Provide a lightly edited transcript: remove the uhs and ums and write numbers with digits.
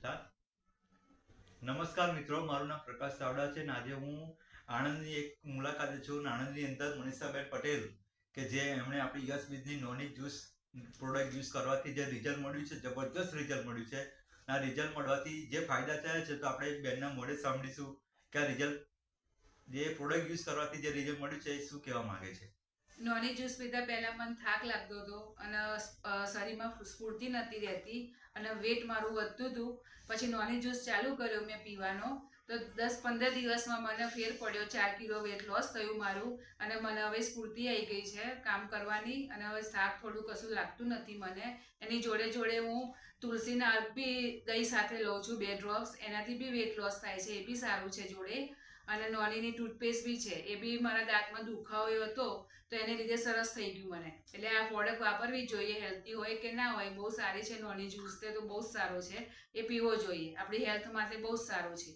નમસ્કાર. નમસ્કાર મિત્રો, મારું નામ પ્રકાશ ચાવડા છે અને આજે હું આણંદની એક મુલાકાતે છું. આણંદની અંદર મનીષાબેન પટેલ કે જે એમણે આપણી યસ બીજની નોની જ્યુસ પ્રોડક્ટ યુઝ કરવાથી જે રિઝલ્ટ મળ્યું છે, જબરજસ્ત રિઝલ્ટ મળ્યું છે. આ રિઝલ્ટ મળવાથી જે ફાયદા થયા છે તો આપણે બેનના મોઢે સાંભળીશું કે આ રિઝલ્ટ જે પ્રોડક્ટ યુઝ કરવાથી જે રિઝલ્ટ મળ્યું છે એ શું કહેવા માંગે છે. નોની જ્યુસ પીધા પહેલા મને થાક લાગતો હતો અને શરીરમાં સ્ફૂર્તિ નથી રહેતી અને વેટ મારું વધતું હતું. પછી નોની જ્યુસ ચાલુ કર્યો મેં પીવાનો તો 10-15 દિવસમાં મને ફેર પડ્યો. 4 કિલો વેટ લોસ થયું મારું અને મને હવે સ્ફૂર્તિ આવી ગઈ છે કામ કરવાની અને હવે થાક થોડું કશું લાગતું નથી મને. એની જોડે જોડે હું તુલસીના અર્ક બી દહીં સાથે લઉં છું 2 ડ્રોપ્સ. એનાથી બી વેટ લોસ થાય છે, એ બી સારું છે જોડે. અને નોનીની ટૂથપેસ્ટ બી છે, એ બી મારા દાંતમાં દુખાવો હતો તો એને લીધે સરસ થઈ ગયું મને. એટલે આ પ્રોડક્ટ વાપરવી જોઈએ, હેલ્ધી હોય કે ના હોય. બહુ સારી છે નોની જ્યુસ, તે તો બહુ જ સારો છે, એ પીવો જોઈએ, આપણી હેલ્થ માટે બહુ જ સારો છે.